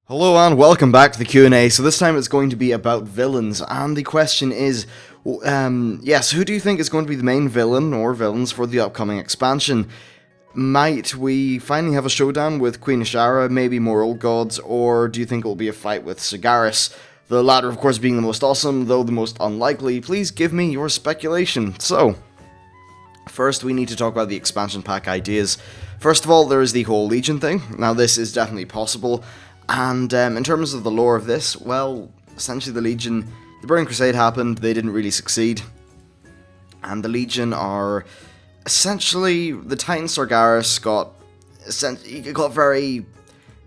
Hello and welcome back to the Q&A. So this time it's going to be about villains, and the question is, yes, who do you think is going to be the main villain or villains for the upcoming expansion? Might we finally have a showdown with Queen Ashara, maybe more old gods, or do you think it will be a fight with Sagaris? The latter, of course, being the most awesome, though the most unlikely. Please give me your speculation. So, first we need to talk about the expansion pack ideas. First of all, there is the whole Legion thing. Now this is definitely possible. And in terms of the lore of this, well, essentially the Legion, the Burning Crusade happened, they didn't really succeed. And the Legion are essentially, the Titan Sargeras got very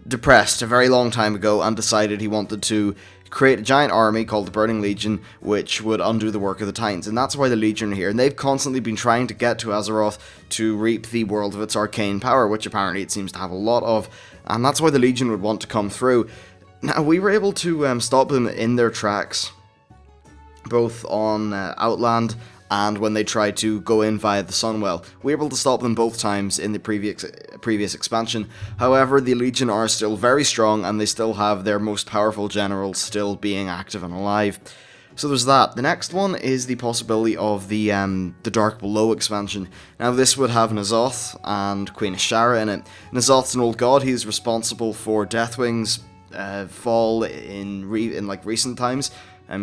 depressed a very long time ago and decided he wanted to create a giant army called the Burning Legion, which would undo the work of the Titans, and that's why the Legion are here. And they've constantly been trying to get to Azeroth to reap the world of its arcane power, which apparently it seems to have a lot of, and that's why the Legion would want to come through. Now, we were able to stop them in their tracks, both on Outland and when they tried to go in via the Sunwell. We were able to stop them both times in the previous expansion. However, the Legion are still very strong, and they still have their most powerful generals still being active and alive. So there's that. The next one is the possibility of the Dark Below expansion. Now this would have N'Zoth and Queen Ashara in it. N'Zoth's an old god. He's responsible for Deathwing's fall in recent times.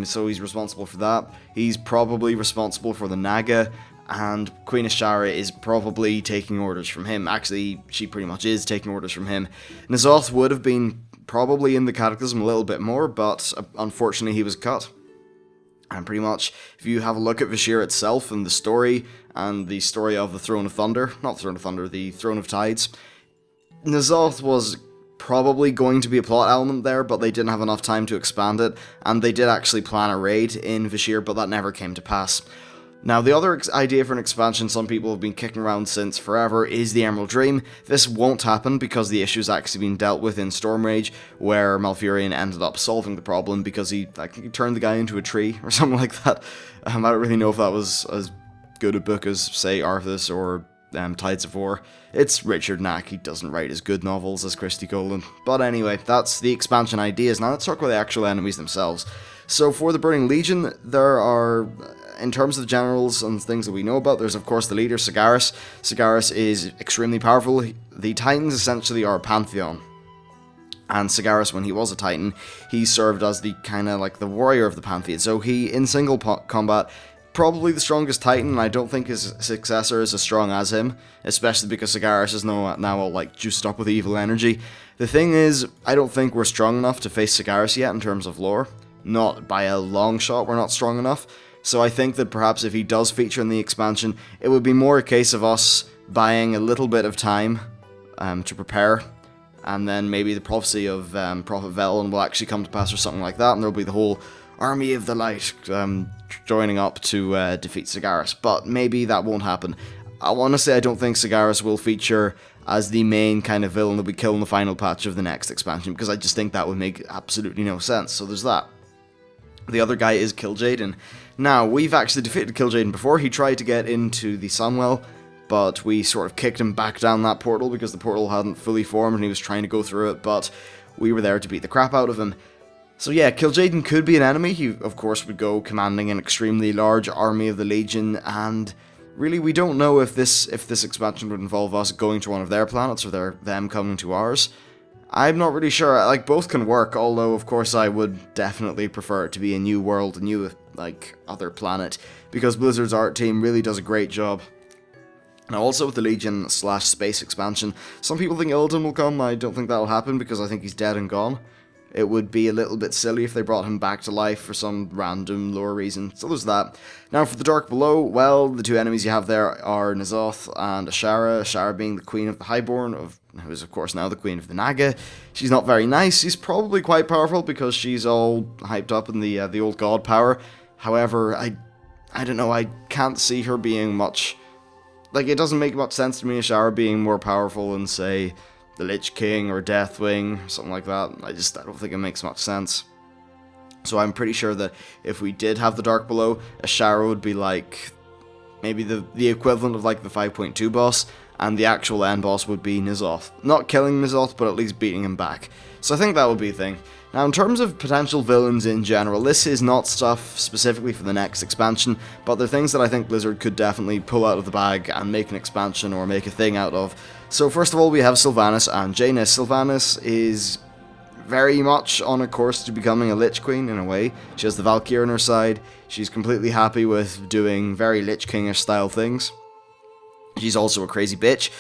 So he's responsible for that. He's probably responsible for the Naga, and Queen Ashara is probably taking orders from him. Actually, she pretty much is taking orders from him. N'Zoth would have been probably in the Cataclysm a little bit more, but unfortunately he was cut. And pretty much, if you have a look at Vashj'ir itself and the story of the Throne of Thunder, not Throne of Thunder, the Throne of Tides, N'Zoth was probably going to be a plot element there, but they didn't have enough time to expand it, and they did actually plan a raid in Vashj'ir, but that never came to pass. Now, the other idea for an expansion some people have been kicking around since forever is the Emerald Dream. This won't happen because the issue's actually been dealt with in Stormrage, where Malfurion ended up solving the problem because he turned the guy into a tree or something like that. I don't really know if that was as good a book as, say, Arthas or Tides of War. It's Richard Knack, he doesn't write as good novels as Christie Golden. But anyway, that's the expansion ideas. Now let's talk about the actual enemies themselves. So for the Burning Legion, there are, in terms of the generals and things that we know about, there's of course the leader, Sagaris. Sagaris is extremely powerful. The Titans essentially are a pantheon. And Sagaris, when he was a Titan, he served as the kind of like the warrior of the pantheon. So he, in single combat, probably the strongest Titan, and I don't think his successor is as strong as him, especially because Sagaris is now all like juiced up with evil energy. The thing is, I don't think we're strong enough to face Sagaris yet in terms of lore. Not by a long shot, we're not strong enough. So I think that perhaps if he does feature in the expansion, it would be more a case of us buying a little bit of time to prepare, and then maybe the prophecy of Prophet Velen will actually come to pass or something like that, and there'll be the whole Army of the Light joining up to defeat Sagaris, but maybe that won't happen. Honestly, I don't think Sagaris will feature as the main kind of villain that we kill in the final patch of the next expansion, because I just think that would make absolutely no sense, so there's that. The other guy is Kil'jaeden. Now, we've actually defeated Kil'jaeden before. He tried to get into the Sunwell, but we sort of kicked him back down that portal because the portal hadn't fully formed and he was trying to go through it, but we were there to beat the crap out of him. So yeah, Kil'jaeden could be an enemy. He, of course, would go commanding an extremely large army of the Legion, and really we don't know if this expansion would involve us going to one of their planets or them coming to ours. I'm not really sure. Like, both can work, although of course I would definitely prefer it to be a new world, a new, other planet, because Blizzard's art team really does a great job. Now, also with the Legion/space expansion, some people think Illidan will come. I don't think that'll happen because I think he's dead and gone. It would be a little bit silly if they brought him back to life for some random lore reason, so there's that. Now for the Dark Below, well, the two enemies you have there are N'Zoth and Ashara, Ashara being the Queen of the Highborn, who is of course now the Queen of the Naga. She's not very nice. She's probably quite powerful because she's all hyped up in the old god power. However, I don't know, I can't see her being much, it doesn't make much sense to me, Ashara being more powerful than, say, the Lich King or Deathwing, something like that. I don't think it makes much sense. So I'm pretty sure that if we did have the Dark Below, Ashara would be like maybe the equivalent of the 5.2 boss, and the actual end boss would be N'Zoth. Not killing N'Zoth, but at least beating him back. So I think that would be a thing. Now, in terms of potential villains in general, this is not stuff specifically for the next expansion, but they're things that I think Blizzard could definitely pull out of the bag and make an expansion or make a thing out of. So first of all, we have Sylvanas and Jaina. Sylvanas is very much on a course to becoming a Lich Queen in a way. She has the Valkyrie on her side. She's completely happy with doing very Lich King-ish style things. She's also a crazy bitch.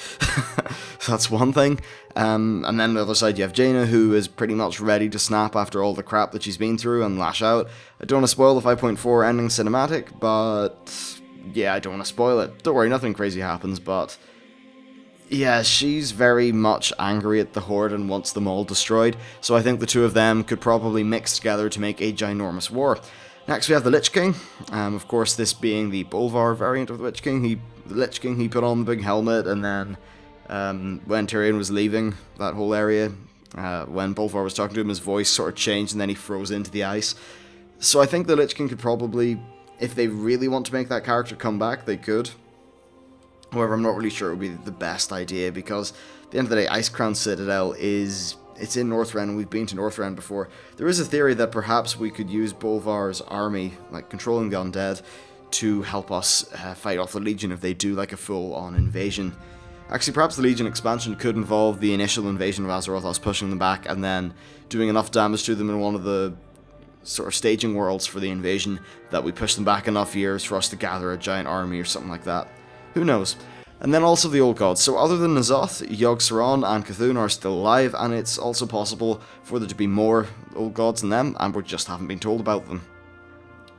That's one thing. And then on the other side you have Jaina, who is pretty much ready to snap after all the crap that she's been through and lash out. I don't want to spoil the 5.4 ending cinematic, but yeah, I don't want to spoil it. Don't worry, nothing crazy happens, but yeah, she's very much angry at the Horde and wants them all destroyed, so I think the two of them could probably mix together to make a ginormous war. Next we have the Lich King, of course this being the Bolvar variant of the Lich King. He put on the big helmet, and then when Tyrion was leaving that whole area, when Bolvar was talking to him, his voice sort of changed and then he froze into the ice. So I think the Lich King could probably, if they really want to make that character come back, they could. However, I'm not really sure it would be the best idea, because at the end of the day, Icecrown Citadel it's in Northrend, and we've been to Northrend before. There is a theory that perhaps we could use Bolvar's army, like controlling the undead, to help us fight off the Legion if they do like a full-on invasion. Actually, perhaps the Legion expansion could involve the initial invasion of Azeroth, us pushing them back, and then doing enough damage to them in one of the sort of staging worlds for the invasion that we push them back enough years for us to gather a giant army or something like that. Who knows? And then also the Old Gods. So other than N'Zoth, Yogg-Saron and Cthulhu are still alive, and it's also possible for there to be more Old Gods than them, and we just haven't been told about them.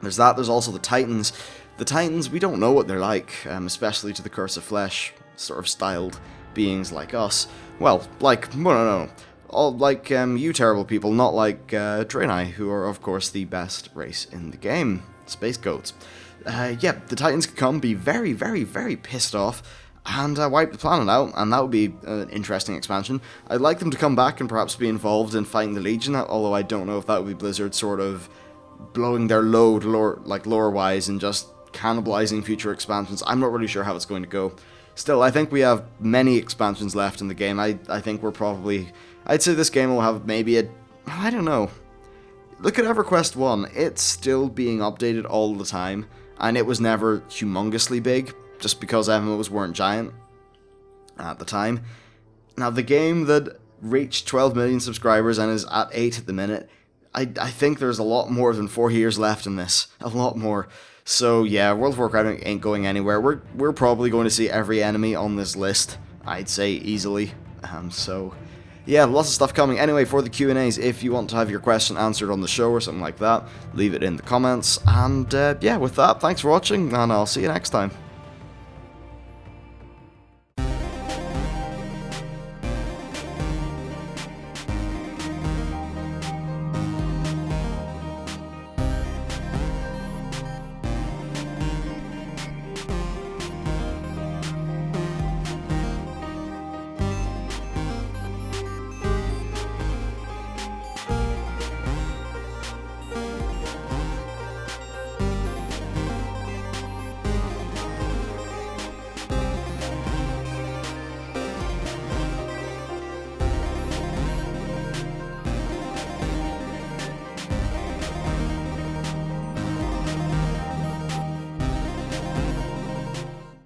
There's that. There's also the Titans. The Titans, we don't know what they're like, especially to the Curse of Flesh sort of styled beings like us. Well, like, no. All like you terrible people, not like Draenei, who are of course the best race in the game. Space goats. Yeah, the Titans could come, be very, very, very pissed off, and wipe the planet out, and that would be an interesting expansion. I'd like them to come back and perhaps be involved in fighting the Legion, although I don't know if that would be Blizzard sort of blowing their load lore-wise and just cannibalizing future expansions. I'm not really sure how it's going to go. Still, I think we have many expansions left in the game. I think we're probably... I'd say this game will have maybe I don't know. Look at EverQuest 1. It's still being updated all the time, and it was never humongously big, just because MMOs weren't giant at the time. Now, the game that reached 12 million subscribers and is at 8 at the minute, I think there's a lot more than 4 years left in this. A lot more. So yeah, World of Warcraft ain't going anywhere. We're probably going to see every enemy on this list, I'd say easily. So yeah, lots of stuff coming. Anyway, for the Q&As, if you want to have your question answered on the show or something like that, leave it in the comments. And yeah, with that, thanks for watching, and I'll see you next time.